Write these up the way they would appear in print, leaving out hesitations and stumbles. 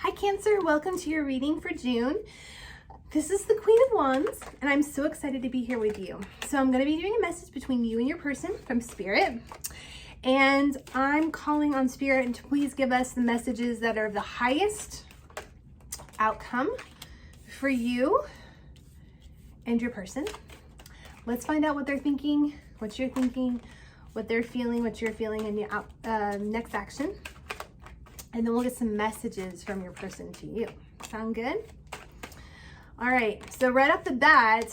Hi Cancer, welcome to your reading for June. This is the Queen of Wands, and I'm so excited to be here with you. So I'm going to be doing a message between you and your person from Spirit. And I'm calling on Spirit to please give us the messages that are the highest outcome for you and your person. Let's find out what they're thinking, what you're thinking, what they're feeling, what you're feeling, and the next action. And then we'll get some messages from your person to you. Sound good? All right, so right off the bat,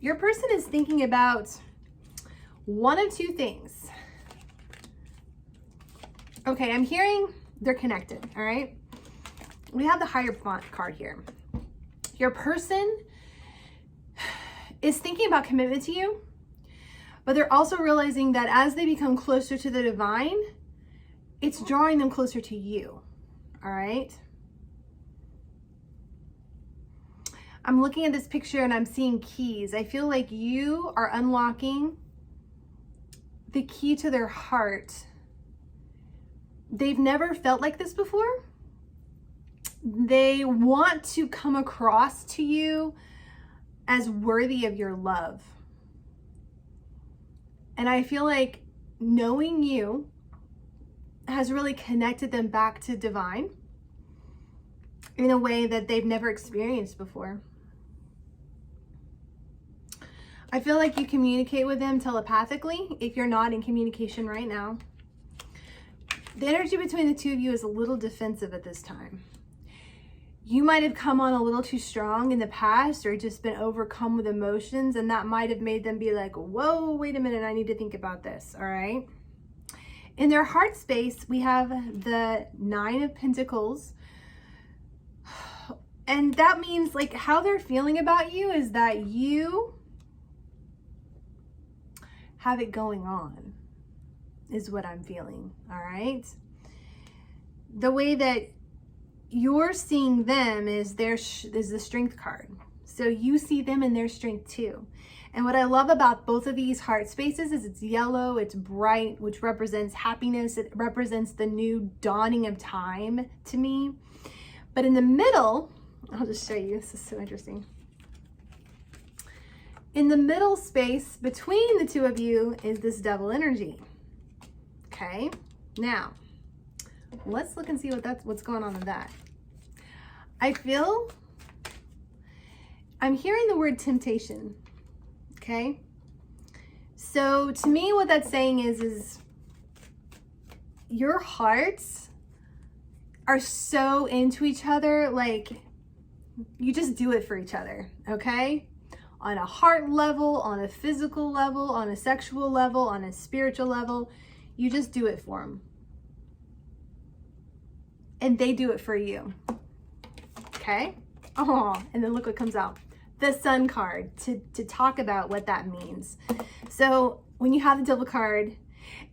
your person is thinking about one of two things. Okay, I'm hearing they're connected, all right? We have the Hierophant card here. Your person is thinking about commitment to you, but they're also realizing that as they become closer to the divine, it's drawing them closer to you, all right? I'm looking at this picture and I'm seeing keys. I feel like you are unlocking the key to their heart. They've never felt like this before. They want to come across to you as worthy of your love. And I feel like knowing you has really connected them back to divine in a way that they've never experienced before. I feel like you communicate with them telepathically if you're not in communication right now. The energy between the two of you is a little defensive at this time. You might have come on a little too strong in the past or just been overcome with emotions, and that might have made them be like, whoa, wait a minute, I need to think about this, all right? In their heart space, we have the Nine of Pentacles. And that means like how they're feeling about you is that you have it going on, is what I'm feeling, all right? The way that you're seeing them is is the Strength card. So you see them in their strength too. And what I love about both of these heart spaces is it's yellow, it's bright, which represents happiness. It represents the new dawning of time to me. But in the middle, I'll just show you, this is so interesting. In the middle space between the two of you is this Devil energy. Okay, now let's look and see what's going on with that. I'm hearing the word temptation. Okay, so to me what that's saying is your hearts are so into each other, like you just do it for each other, okay? On a heart level, on a physical level, on a sexual level, on a spiritual level, you just do it for them. And they do it for you, okay? Oh, and then look what comes out. The Sun card to talk about what that means. So when you have the Devil card,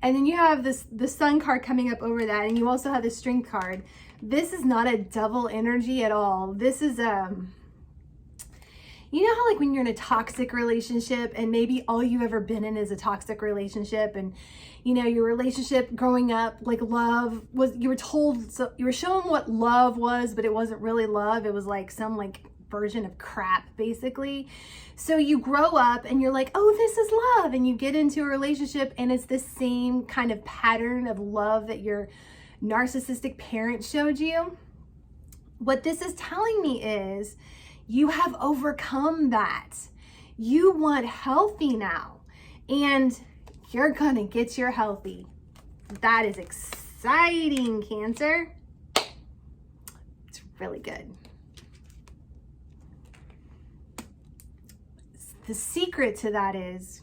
and then you have the Sun card coming up over that, and you also have the Strength card, this is not a devil energy at all. This is you know how like when you're in a toxic relationship and maybe all you've ever been in is a toxic relationship, and you know your relationship growing up, like love was, you were told, so you were shown what love was, but it wasn't really love. It was like some like version of crap basically. So you grow up and you're like, oh, this is love, and you get into a relationship and it's the same kind of pattern of love that your narcissistic parent showed you. What this is telling me is you have overcome that. You want healthy now, and you're gonna get your healthy. That is exciting, Cancer. It's really good. The secret to that is,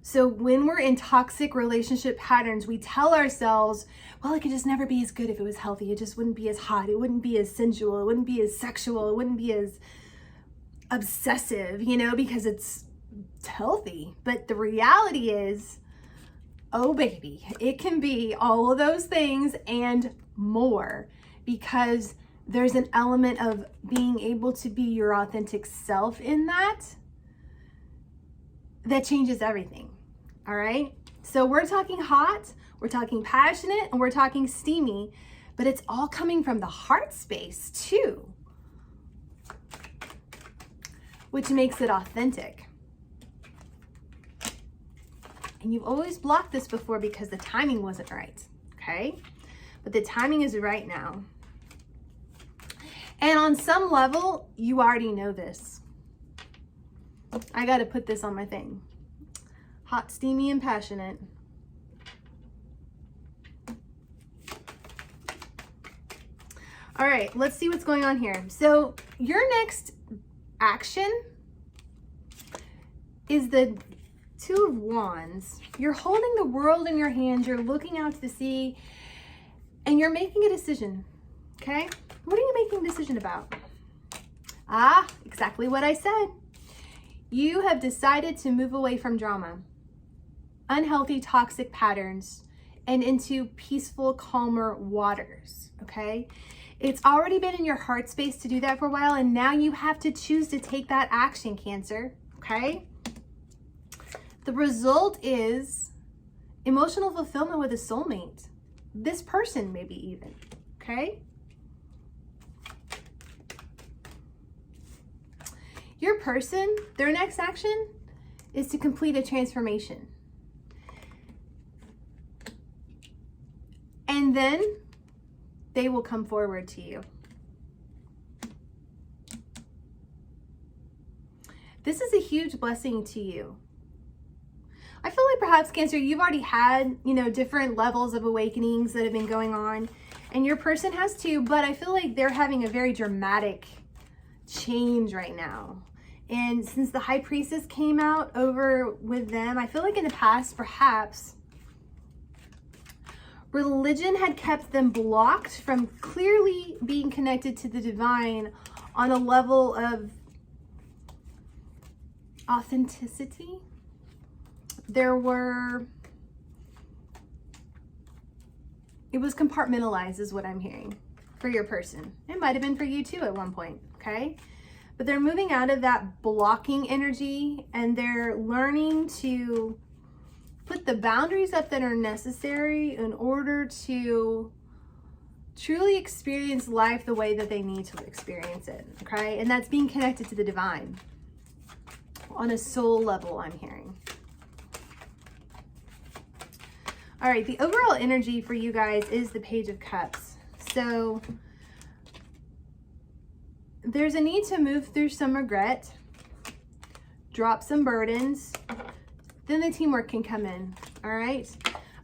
so when we're in toxic relationship patterns, we tell ourselves, well, it could just never be as good if it was healthy. It just wouldn't be as hot. It wouldn't be as sensual. It wouldn't be as sexual. It wouldn't be as obsessive, you know, because it's healthy. But the reality is, oh baby, it can be all of those things and more, because there's an element of being able to be your authentic self in that changes everything. All right. So we're talking hot, we're talking passionate, and we're talking steamy, but it's all coming from the heart space too, which makes it authentic. And you've always blocked this before because the timing wasn't right, okay? But the timing is right now. And on some level, you already know this. I got to put this on my thing. Hot, steamy, and passionate. All right, let's see what's going on here. So your next action is the Two of Wands. You're holding the world in your hands. You're looking out to sea and you're making a decision, okay? What are you making a decision about? Ah, exactly what I said. You have decided to move away from drama, unhealthy, toxic patterns, and into peaceful, calmer waters, okay? It's already been in your heart space to do that for a while, and now you have to choose to take that action, Cancer, okay? The result is emotional fulfillment with a soulmate. This person, maybe even, okay? Your person, their next action is to complete a transformation. And then they will come forward to you. This is a huge blessing to you. I feel like perhaps, Cancer, you've already had, different levels of awakenings that have been going on, and your person has too, but I feel like they're having a very dramatic change right now. And since the High Priestess came out over with them, I feel like in the past, perhaps, religion had kept them blocked from clearly being connected to the divine on a level of authenticity. It was compartmentalized is what I'm hearing for your person. It might have been for you too at one point, okay? But they're moving out of that blocking energy and they're learning to put the boundaries up that are necessary in order to truly experience life the way that they need to experience it, okay? And that's being connected to the divine on a soul level, I'm hearing. All right, the overall energy for you guys is the Page of Cups. So there's a need to move through some regret, drop some burdens, then the teamwork can come in, all right?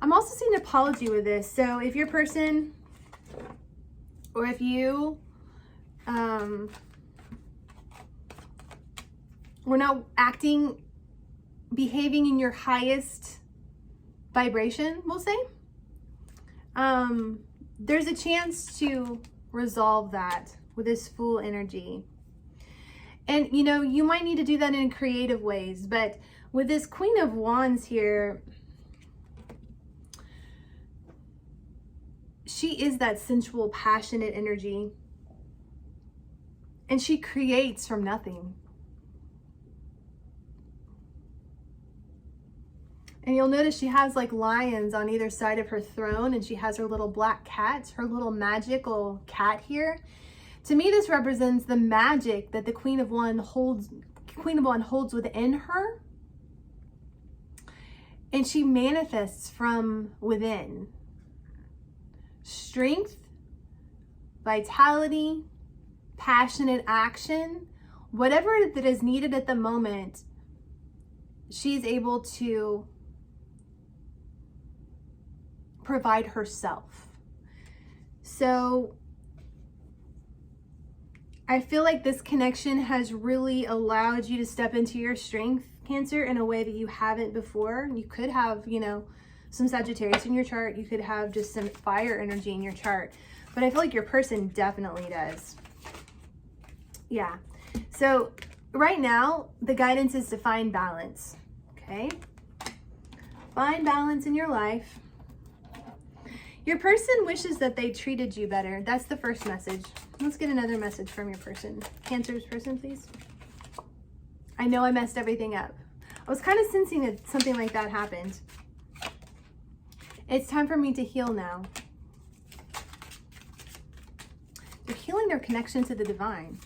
I'm also seeing an apology with this. So if your person, or if you were not behaving in your highest vibration, we'll say, there's a chance to resolve that with this Fool energy. And you might need to do that in creative ways, but with this Queen of Wands here, she is that sensual, passionate energy, and she creates from nothing. And you'll notice she has like lions on either side of her throne, and she has her little black cat, her little magical cat here. To me, this represents the magic that the Queen of Wands holds within her. And she manifests from within. Strength, vitality, passionate action, whatever that is needed at the moment, she's able to provide herself. So I feel like this connection has really allowed you to step into your strength, Cancer, in a way that you haven't before. You could have, some Sagittarius in your chart. You could have just some fire energy in your chart. But I feel like your person definitely does. Yeah. So right now, the guidance is to find balance. Okay? Find balance in your life. Your person wishes that they treated you better. That's the first message. Let's get another message from your person. Cancer's person, please. I know I messed everything up. I was kind of sensing that something like that happened. It's time for me to heal now. They're healing their connection to the divine,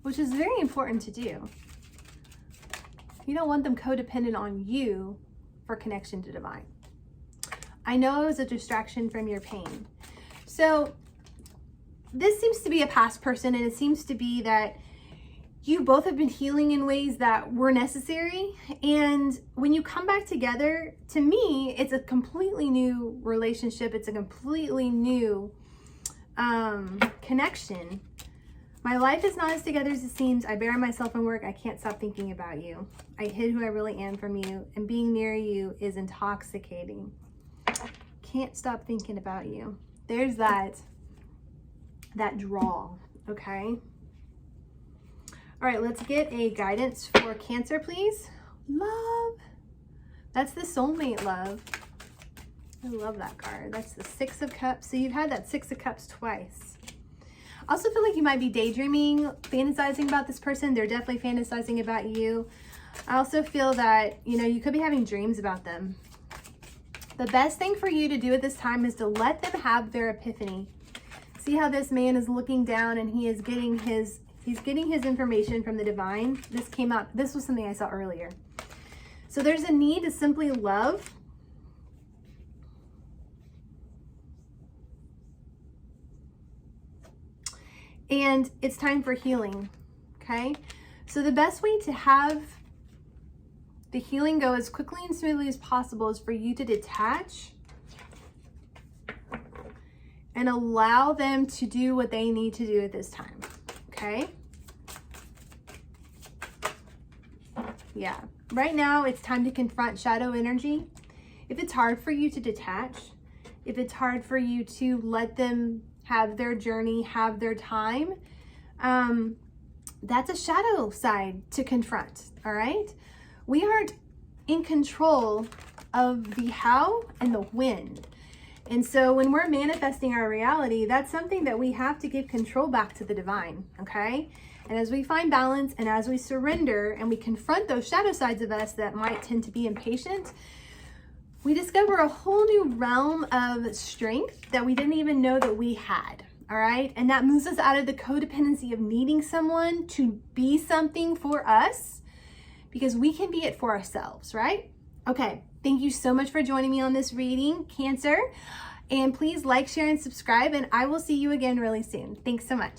which is very important to do. You don't want them codependent on you for connection to divine. I know it was a distraction from your pain. So this seems to be a past person, and it seems to be that you both have been healing in ways that were necessary. And when you come back together, to me, it's a completely new relationship. It's a completely new connection. My life is not as together as it seems. I bury myself in work. I can't stop thinking about you. I hid who I really am from you, and being near you is intoxicating. Can't stop thinking about you. There's that draw, okay? All right, let's get a guidance for Cancer, please. Love. That's the soulmate love. I love that card. That's the Six of Cups. So you've had that Six of Cups twice. I also feel like you might be daydreaming, fantasizing about this person. They're definitely fantasizing about you. I also feel that, you know, you could be having dreams about them. The best thing for you to do at this time is to let them have their epiphany. See how this man is looking down and he is getting his information from the divine. This came out, this was something I saw earlier. So there's a need to simply love. And it's time for healing, okay? So the best way to have the healing go as quickly and smoothly as possible is for you to detach and allow them to do what they need to do at this time, okay? Yeah, right now it's time to confront shadow energy. If it's hard for you to detach, if it's hard for you to let them have their journey, have their time, that's a shadow side to confront, all right? We aren't in control of the how and the when. And so when we're manifesting our reality, that's something that we have to give control back to the divine, okay? And as we find balance and as we surrender and we confront those shadow sides of us that might tend to be impatient, we discover a whole new realm of strength that we didn't even know that we had, all right? And that moves us out of the codependency of needing someone to be something for us, because we can be it for ourselves, right? Okay, thank you so much for joining me on this reading, Cancer. And please like, share, and subscribe, and I will see you again really soon. Thanks so much.